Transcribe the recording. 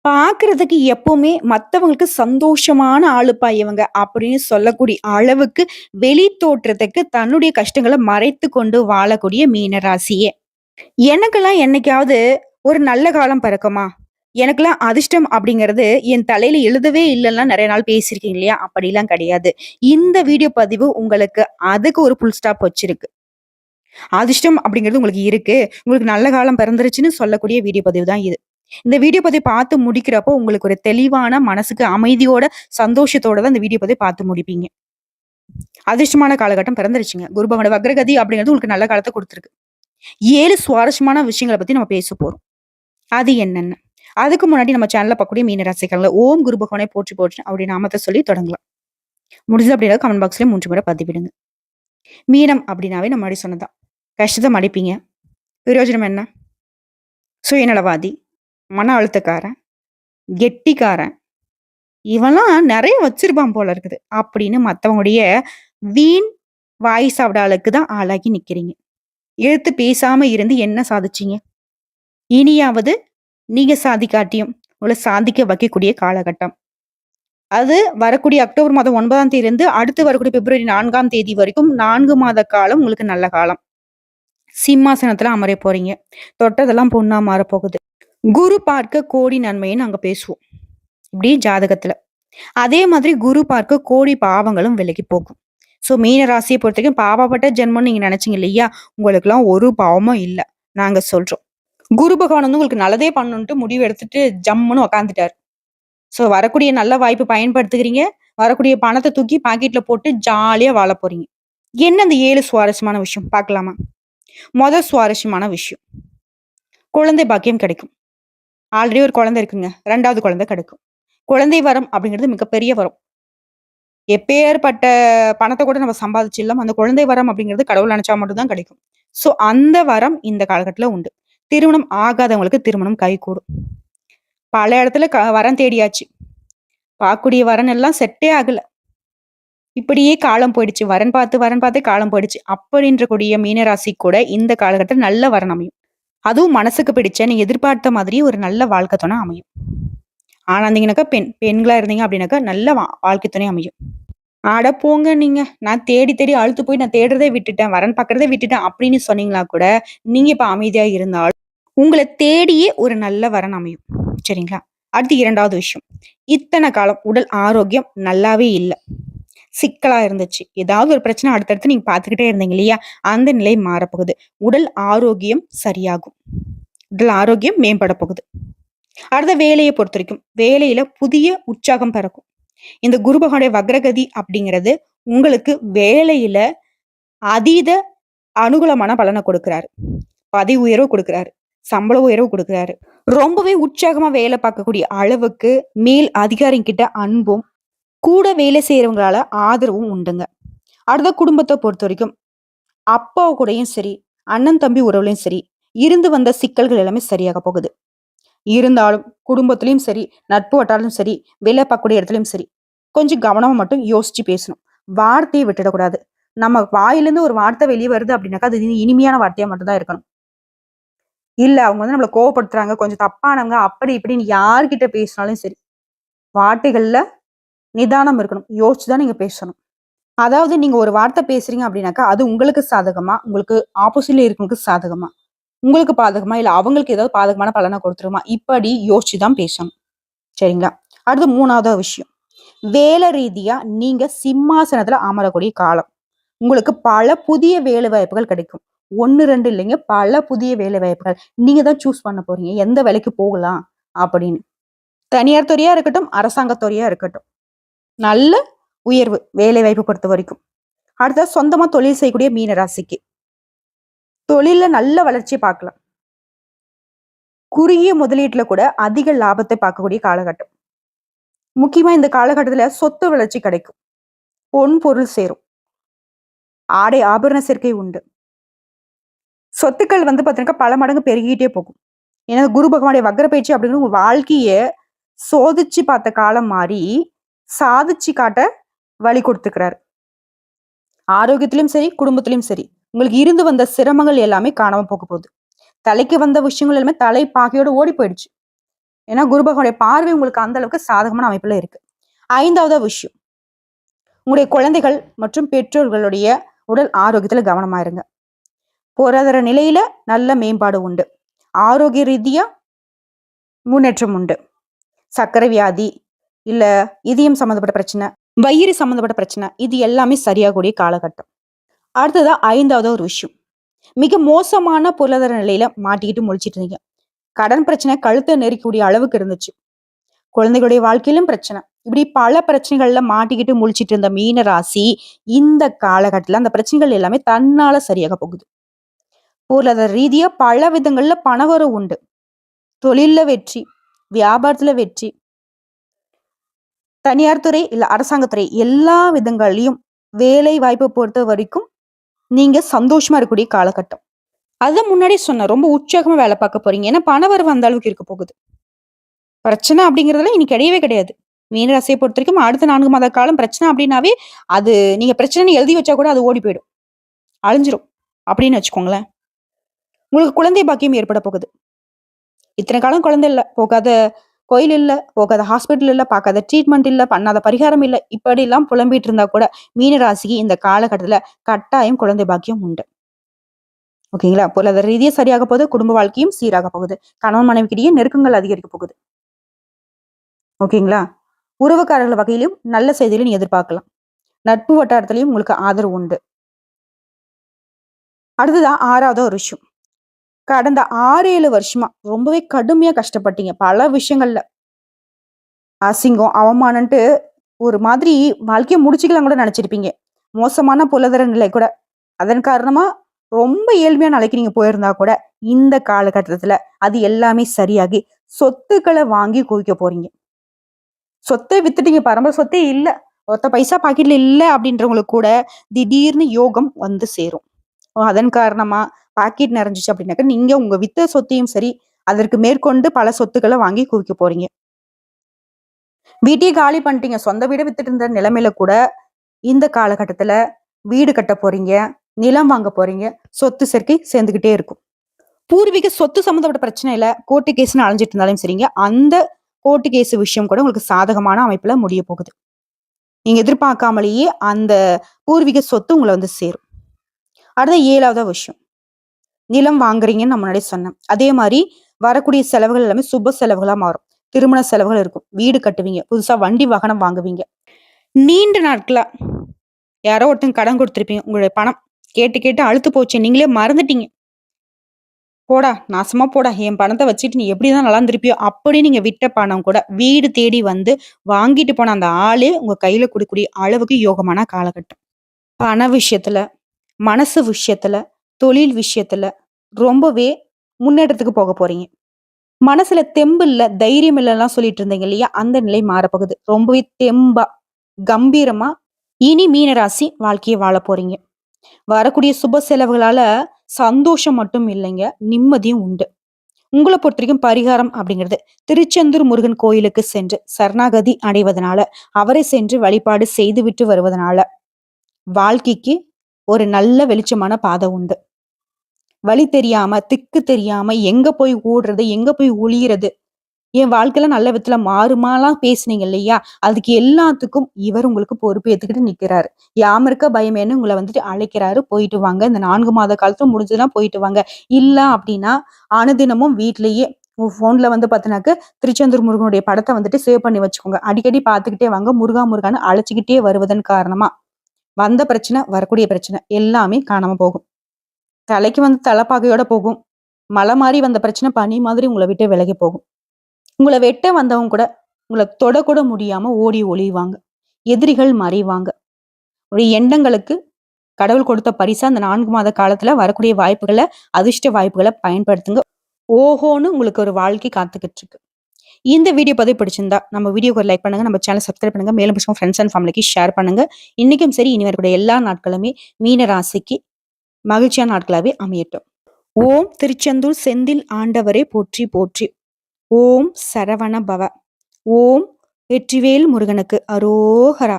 பார்க்குறதுக்கு எப்பவுமே மத்தவங்களுக்கு சந்தோஷமான ஆளுப்பா இவங்க அப்படின்னு சொல்லக்கூடிய அளவுக்கு வெளி தோற்றத்துக்கு தன்னுடைய கஷ்டங்கள மறைத்துக் கொண்டு வாழக்கூடிய மீன ராசியே. எனக்கெல்லாம் என்னைக்காவது ஒரு நல்ல காலம் பிறக்குமா? எனக்கெல்லாம் அதிர்ஷ்டம் அப்படிங்கிறது என் தலையில எழுதவே இல்லன்லாம் நெறைய நாள் பேசியிருக்கீங்க இல்லையா? அப்படிலாம் கிடையாது. இந்த வீடியோ பதிவு உங்களுக்கு அதுக்கு ஒரு ஃபுல் ஸ்டாப் வச்சிருக்கு. அதிர்ஷ்டம் அப்படிங்கிறது உங்களுக்கு இருக்கு. உங்களுக்கு நல்ல காலம் பிறந்துருச்சுன்னு சொல்லக்கூடிய வீடியோ பதிவு தான் இது. இந்த வீடியோ பதிவு பார்த்து முடிக்கிறப்போ, உங்களுக்கு ஒரு தெளிவான மனசுக்கு அமைதியோட, சந்தோஷத்தோட தான் இந்த வீடியோ பதிவு பார்த்து முடிப்பீங்க. அதிர்ஷ்டமான காலகட்டம் பிறந்துருச்சுங்க. குரு பகவானோட வக்ரகதி அப்படிங்கிறது உங்களுக்கு நல்ல காலத்த குடுத்துருக்கு. 7 சுவாரஸ்யமான விஷயங்கள பத்தி நம்ம பேச போறோம். அது என்னென்ன? அதுக்கு முன்னாடி நம்ம சேனல்ல பார்க்கக்கூடிய மீன ராசிக்காரங்கள, ஓம் குரு பகவானே போற்றி போற்றி அப்படி நாமத்த சொல்லி தொடங்கலாம். முடிஞ்சது அப்படின்னா கமெண்ட் பாக்ஸ்ல 3 முறை பதிவிடுங்க. மீனம் அப்படின்னாவே நான் முன்னாடி சொன்னது தான். கஷ்டத்த மடிப்பீங்க. பிரயோஜனம் என்ன? சுயநலவாதி, மன அழுத்தக்காரன், கெட்டிக்காரன், இவன்லாம் நெறைய வச்சிருப்பான் போல இருக்குது. அப்படின்னு மத்தவங்களுடைய வீண் வாய் சவடாலுக்கு தான் ஆளாகி நிக்கிறீங்க. எதிர்த்து பேசாம இருந்து என்ன சாதிச்சீங்க? இனியாவது நீங்க சாதிக்காட்டியும் உங்கள சாதிக்க வைக்கக்கூடிய காலகட்டம். அது வரக்கூடிய அக்டோபர் மாதம் 9ஆம் தேதியிலிருந்து அடுத்து வரக்கூடிய பிப்ரவரி 4ஆம் தேதி வரைக்கும் 4 மாத காலம் உங்களுக்கு நல்ல காலம். சிம்மாசனத்துல அமர போறீங்க. தொட்டதெல்லாம் பொண்ணா மாறப்போகுது. குரு பார்க்க கோடி நன்மைன்னு அங்க பேசுவோம். இப்படி ஜாதகத்துல. அதே மாதிரி குரு பார்க்க கோடி பாவங்களும் விலகி போகும். சோ மீன ராசியை பொறுத்தவரைக்கும் பாவப்பட்ட ஜென்மம்னு நீங்க நினைச்சீங்க இல்லையா? உங்களுக்கெல்லாம் ஒரு பாவமும் இல்ல. நாங்க சொல்றோம். குரு பகவான் வந்து உங்களுக்கு நல்லதே பண்ணணுன்ட்டு முடிவு எடுத்துட்டு ஜம்முன்னு உட்காந்துட்டாரு. சோ வரக்கூடிய நல்ல வாய்ப்பு பயன்படுத்துகிறீங்க. வரக்கூடிய பணத்த தூக்கி பாக்கெட்ல போட்டு ஜாலியா வாழப் போறீங்க. என்ன அந்த 7 சுவாரஸ்யமான விஷயம் பார்க்கலாமா? சுவாரஸ்யமான விஷயம். குழந்தை பாக்கியம் கிடைக்கும். ஆல்ரெடி ஒரு குழந்தை இருக்குங்க. 2வது குழந்தை கிடைக்கும். குழந்தை வரம் அப்படிங்கிறது மிகப்பெரிய வரம். எப்பேற்பட்ட பணத்த கூட நம்ம சம்பாதிச்சிடலாம். அந்த குழந்தை வரம் அப்படிங்கிறது கடவுள் நினைச்சா மட்டும் தான் கிடைக்கும். சோ அந்த வரம் இந்த காலகட்டத்துல உண்டு. திருமணம் ஆகாதவங்களுக்கு திருமணம் கைகூடும். பல இடத்துல வரன் தேடியாச்சு. பார்க்கக்கூடிய வரன் எல்லாம் செட்டே ஆகல. இப்படியே காலம் போயிடுச்சு. வரன் பார்த்து காலம் போயிடுச்சு. அப்படின்ற கூடிய மீனராசி கூட இந்த காலகட்டத்துல நல்ல வரன் அமையும். அதுவும் மனசுக்கு பிடிச்ச நீங்க எதிர்பார்த்த மாதிரி ஒரு நல்ல வாழ்க்கை துணை அமையும். ஆனா இருந்தீங்கன்னாக்கா பெண்களா இருந்தீங்க அப்படின்னாக்கா நல்ல வாழ்க்கை துணை அமையும். அட போங்க நீங்க. நான் தேடி தேடி அழுத்து போய் நான் தேடுறதே விட்டுட்டேன். வரன் பார்க்கறதே விட்டுட்டேன் அப்படின்னு சொன்னீங்களா கூட, நீங்க இப்ப அமைதியா இருந்தாலும், உங்கள தேடியே ஒரு நல்ல வரன் அமையும். சரிங்களா? அடுத்து 2வது விஷயம். இத்தன காலம் உடல் ஆரோக்கியம் நல்லாவே இல்ல. சிக்கலா இருந்துச்சு. ஏதாவது ஒரு பிரச்சனை அடுத்தடுத்து நீங்க பார்த்துக்கிட்டே இருந்தீங்க இல்லையா? அந்த நிலை மாறப்போகுது. உடல் ஆரோக்கியம் சரியாகும். உடல் ஆரோக்கியம் மேம்பட போகுது. அடுத்த வேலையை பொறுத்தவரைக்கும், வேலையில புதிய உற்சாகம் பிறக்கும். இந்த குரு பகவானுடைய வக்ரகதி அப்படிங்கிறது உங்களுக்கு வேலையில அதீத அனுகூலமான பலனை கொடுக்கிறாரு. பதவி உயர்வு கொடுக்கிறாரு. சம்பள உயர்வு கொடுக்கிறாரு. ரொம்பவே உற்சாகமா வேலை பார்க்கக்கூடிய அளவுக்கு மேல் அதிகாரிகிட்ட அன்பும், கூட வேலை செய்யறவங்களால ஆதரவும் உண்டுங்க. அடுத்த குடும்பத்தை பொறுத்த வரைக்கும் அப்பா கூடயும் சரி, அண்ணன் தம்பி உறவுலையும் சரி, இருந்து வந்த சிக்கல்கள் எல்லாமே சரியாக போகுது. இருந்தாலும் குடும்பத்திலயும் சரி, நட்பு வட்டாரத்திலும் சரி, வேலை பார்க்கக்கூடிய இடத்துலயும் சரி, கொஞ்சம் கவனமா மட்டும் யோசிச்சு பேசணும். வார்த்தையை விட்டுடக்கூடாது. நம்ம வாயிலிருந்து ஒரு வார்த்தை வெளியே வருது அப்படின்னாக்கா, அது இனிமையான வார்த்தையா மட்டும் தான் இருக்கணும். இல்ல அவங்க வந்து நம்மள கோவப்படுத்துறாங்க, கொஞ்சம் தப்பானவங்க, அப்படி இப்படின்னு யார்கிட்ட பேசினாலும் சரி, வார்த்தைகள்ல நிதானம் இருக்கணும். யோசிச்சு தான் நீங்க பேசணும். அதாவது நீங்க ஒரு வார்த்தை பேசுறீங்க அப்படின்னாக்கா, அது உங்களுக்கு சாதகமா, உங்களுக்கு ஆப்போசிட்ல இருக்கவங்களுக்கு சாதகமா, உங்களுக்கு பாதகமா, இல்ல அவங்களுக்கு ஏதாவது பாதகமான பலனை கொடுத்துருமா, இப்படி யோசிச்சு தான் பேசணும். சரிங்களா? அடுத்து 3வது விஷயம். வேலை ரீதியா நீங்க சிம்மாசனத்துல அமரக்கூடிய காலம். உங்களுக்கு பல புதிய வேலை வாய்ப்புகள் கிடைக்கும். 1, 2 இல்லைங்க. பல புதிய வேலை வாய்ப்புகள். நீங்க தான் சூஸ் பண்ண போறீங்க. எந்த வேலைக்கு போகலாம் அப்படின்னு. தனியார் துறையா இருக்கட்டும், அரசாங்க துறையா இருக்கட்டும். நல்ல உயர்வு வேலை வாய்ப்பு பொறுத்த வரைக்கும். அடுத்த சொந்தமா தொழில் செய்யக்கூடிய மீன ராசிக்கு. தொழில்ல நல்ல வளர்ச்சியை பார்க்கலாம். குறுகிய முதலீட்டுல கூட அதிக லாபத்தை பார்க்கக்கூடிய காலகட்டம். முக்கியமா இந்த காலகட்டத்துல சொத்து வளர்ச்சி கிடைக்கும். பொன் பொருள் சேரும். ஆடை ஆபரண சேர்க்கை உண்டு. சொத்துக்கள் வந்து பாத்தீங்கன்னா பல மடங்கு பெருகிட்டே போகும். ஏன்னா குரு பகவானுடைய வக்ர பயிற்சி அப்படிங்கிற உங்க வாழ்க்கைய சோதிச்சு பார்த்த காலம் மாறி சாதிச்சு காட்ட வழி கொடுத்துக்கிறாரு. ஆரோக்கியத்திலும் சரி, குடும்பத்திலும் சரி, உங்களுக்கு இருந்து வந்த சிரமங்கள் எல்லாமே காணாம போக போகுது. தலைக்கு வந்த விஷயங்கள் எல்லாமே தலை பாகையோட ஓடி போயிடுச்சு. ஏன்னா குரு பகவானுடைய பார்வை உங்களுக்கு அந்த அளவுக்கு சாதகமான அமைப்புல இருக்கு. 5வது விஷயம், உங்களுடைய குழந்தைகள் மற்றும் பெற்றோர்களுடைய உடல் ஆரோக்கியத்துல கவனமா இருங்க. பொருளாதார நிலையில நல்ல மேம்பாடு உண்டு. ஆரோக்கிய ரீதியா முன்னேற்றம் உண்டு. சர்க்கரை வியாதி, இல்ல இதயம் சம்பந்தப்பட்ட பிரச்சனை, வயிறு சம்பந்தப்பட்ட பிரச்சனை, இது எல்லாமே சரியாகக்கூடிய காலகட்டம். அடுத்ததா 5வது ஒரு விஷயம், மிக மோசமான பொருளாதார நிலையில மாட்டிக்கிட்டு முழிச்சிட்டு இருந்தீங்க. கடன் பிரச்சனை கழுத்தை நெரிக்கக்கூடிய அளவுக்கு இருந்துச்சு. குழந்தைகளுடைய வாழ்க்கையிலும் பிரச்சனை. இப்படி பல பிரச்சனைகள்ல மாட்டிக்கிட்டு முழிச்சிட்டு இருந்த மீன ராசி இந்த காலகட்டத்துல அந்த பிரச்சனைகள் எல்லாமே தன்னால சரியாக போகுது. பொருளாதார ரீதியா பல விதங்கள்ல பணவரவு உண்டு. தொழில்ல வெற்றி, வியாபாரத்துல வெற்றி, தனியார் துறை இல்ல அரசாங்கத்துறை எல்லா விதங்கள்லயும் வேலை வாய்ப்பை பொறுத்த வரைக்கும் நீங்க சந்தோஷமா இருக்கக்கூடிய காலகட்டம். அதான் முன்னாடி சொன்ன ரொம்ப உற்சாகமா வேலை பார்க்க போறீங்க. ஏன்னா பணவரவு அந்த அளவுக்கு இருக்க போகுது. பிரச்சனை அப்படிங்கிறதுல இனி கிடையவே கிடையாது. மீனராசியை பொறுத்த வரைக்கும் அடுத்த 4 மாத காலம் பிரச்சனை அப்படின்னாவே அது நீங்க பிரச்சனைன்னு எழுதி வச்சா கூட அது ஓடி போயிடும், அழிஞ்சிரும் அப்படின்னு வச்சுக்கோங்களேன். உங்களுக்கு குழந்தை பாக்கியம் ஏற்பட போகுது. இத்தனை காலம் குழந்தை இல்ல, போகாத கோயில் இல்ல, போகாத ஹாஸ்பிட்டல் இல்ல, பார்க்காத ட்ரீட்மெண்ட் இல்ல, பண்ணாத பரிகாரம் இல்ல, இப்படி எல்லாம் புலம்பிட்டு இருந்தா கூட மீனராசிக்கு இந்த காலகட்டத்துல கட்டாயம் குழந்தை பாக்கியம் உண்டு. ஓகேங்களா? பொருளாதார ரீதியா சரியாக போகுது. குடும்ப வாழ்க்கையும் சீராக போகுது. கணவன் மனைவிக்கிடையே நெருக்கங்கள் அதிகரிக்க போகுது. ஓகேங்களா? உறவுக்காரர்கள் வகையிலும் நல்ல செய்திகளை நீங்க எதிர்பார்க்கலாம். நட்பு வட்டாரத்திலையும் உங்களுக்கு ஆதரவு உண்டு. அடுத்ததான் 6வது ஒரு விஷயம், கடந்த 6-7 வருஷமா ரொம்பவே கடுமையா கஷ்டப்பட்டீங்க. பல விஷயங்கள்ல அசிங்கம், அவமானன்ட்டு ஒரு மாதிரி வாழ்க்கைய முடிச்சுக்கலாம் கூட நினைச்சிருப்பீங்க. மோசமான பொருளாதார நிலை கூட. அதன் காரணமா ரொம்ப ஏழ்மையான நிலைக்கு நீங்க போயிருந்தா கூட இந்த காலகட்டத்துல அது எல்லாமே சரியாகி சொத்துக்களை வாங்கி குவிக்க போறீங்க. சொத்தை வித்துட்டீங்க, பரம்பரை சொத்தே இல்ல, ஒத்த பைசா பாக்கெட்ல இல்ல அப்படின்றவங்களுக்கு கூட திடீர்னு யோகம் வந்து சேரும். அதன் காரணமா பாக்கெட் நிறைஞ்சிச்சு அப்படின்னாக்க நீங்க உங்க வித்த சொத்தையும் சரி, அதற்கு மேற்கொண்டு பல சொத்துக்களை வாங்கி குவிக்க போறீங்க. வீட்டையே காலி பண்ணிட்டீங்க, சொந்த வீடு வித்துட்டு இருந்த நிலைமையில கூட இந்த காலகட்டத்துல வீடு கட்ட போறீங்க, நிலம் வாங்க போறீங்க, சொத்து சேர்க்கை சேர்ந்துகிட்டே இருக்கும். பூர்வீக சொத்து சம்பந்தப்பட்ட பிரச்சனையில கோர்ட்டு கேஸ்ன்னு அலைஞ்சிட்டு இருந்தாலும் சரிங்க, அந்த கோர்ட்டு கேஸ் விஷயம் கூட உங்களுக்கு சாதகமான அமைப்புல முடிய போகுது. நீங்க எதிர்பார்க்காமலேயே அந்த பூர்வீக சொத்து உங்களை வந்து சேரும். அடுத்த 7வது விஷயம், நிலம் வாங்குறீங்கன்னு நான் முன்னாடி சொன்னேன். அதே மாதிரி வரக்கூடிய செலவுகள் எல்லாமே சுப செலவுகளா மாறும். திருமண செலவுகள் இருக்கும், வீடு கட்டுவீங்க, புதுசா வண்டி வாகனம் வாங்குவீங்க. நீண்ட நாட்களா யாரோ ஒருத்தங்க கடன் கொடுத்திருப்பீங்க, உங்களுடைய பணம் கேட்டு கேட்டு அழுத்து போச்சு, நீங்களே மறந்துட்டீங்க. போடா நாசமா போடா, என் பணத்தை வச்சுட்டு நீ எப்படிதான் நல்லா இருந்திருப்பியோ அப்படி நீங்க விட்ட பணம் கூட வீடு தேடி வந்து வாங்கிட்டு போன அந்த ஆளே உங்க கையில கொடுக்கக்கூடிய அளவுக்கு யோகமான காலகட்டம். பண விஷயத்துல, மனசு விஷயத்துல, தொழில் விஷயத்துல ரொம்பவே முன்னேற்றத்துக்கு போக போறீங்க. மனசுல தெம்பு இல்ல, தைரியம் இல்லைலாம் சொல்லிட்டு இருந்தீங்க இல்லையா, அந்த நிலை மாறப்போகுது. ரொம்பவே தெம்பா, கம்பீரமா இனி மீனராசி வாழ்க்கையை வாழ போறீங்க. வரக்கூடிய சுப செலவுகளால சந்தோஷம் மட்டும் இல்லைங்க, நிம்மதியும் உண்டு. உங்களை பொறுத்த வரைக்கும் பரிகாரம் அப்படிங்கிறது திருச்செந்தூர் முருகன் கோயிலுக்கு சென்று சரணாகதி அடைவதனால, அவரை சென்று வழிபாடு செய்துவிட்டு வருவதனால வாழ்க்கைக்கு ஒரு நல்ல வெளிச்சமான பாதை உண்டு. வழி தெரியாம, திக்கு தெரியாம எங்க போய் ஓடுறது, எங்க போய் ஒளியறது, என் வாழ்க்கையில நல்ல விதத்துல மாறுமாலாம் பேசுனீங்க இல்லையா, அதுக்கு எல்லாத்துக்கும் இவர் உங்களுக்கு பொறுப்பு ஏத்துக்கிட்டு நிக்கிறாரு. யாம இருக்க பயமேன்னு உங்களை வந்துட்டு அழைக்கிறாரு. போயிட்டு வாங்க, இந்த 4 மாத காலத்துல முடிஞ்சதுன்னா போயிட்டு வாங்க. இல்ல அப்படின்னா அனுதினமும் வீட்லயே உங்க போன்ல வந்து பாத்தீங்கன்னாக்க திருச்செந்தூர் முருகனுடைய படத்தை வந்துட்டு சேவ் பண்ணி வச்சுக்கோங்க. அடிக்கடி பாத்துக்கிட்டே வாங்க. முருகா முருகான்னு அழைச்சிக்கிட்டே வருவதன் காரணமா வந்த பிரச்சனை, வரக்கூடிய பிரச்சனை எல்லாமே காணாம போகும். தலைக்கு வந்து தலைப்பாகையோட போகும். மலை மாறி வந்த பிரச்சனை பனி மாதிரி உங்களை விட்டு விலகி போகும். உங்களை வெட்ட வந்தவங்க கூட உங்களை தொடக்கூட முடியாம ஓடி ஒளிவாங்க. எதிரிகள் மறைவாங்க. ஒரு எண்ணங்களுக்கு கடவுள் கொடுத்த பரிசா அந்த 4 மாத காலத்துல வரக்கூடிய வாய்ப்புகளை, அதிர்ஷ்ட வாய்ப்புகளை பயன்படுத்துங்க. ஓஹோன்னு உங்களுக்கு ஒரு வாழ்க்கை காத்துக்கிட்டு இருக்கு. இந்த வீடியோ பதிவு பிடிச்சிருந்தா நம்ம வீடியோக்கு ஒரு லைக் பண்ணுங்க, நம்ம சேனல் சப்ஸ்கிரைப் பண்ணுங்க, மேலும் பிடிச்சவங்க ஃப்ரெண்ட்ஸ் அண்ட் ஃபேமிலிக்கு ஷேர் பண்ணுங்க. இன்னைக்கும் சரி, இனி வரக்கூடிய எல்லா நாட்களுமே மீன ராசிக்கு மகிழ்ச்சியான நாட்களாவே அமையட்டும். ஓம் திருச்செந்தூர் செந்தில் ஆண்டவரே போற்றி போற்றி. ஓம் சரவண பவ. ஓம் வெற்றிவேல் முருகனுக்கு அரோகரா.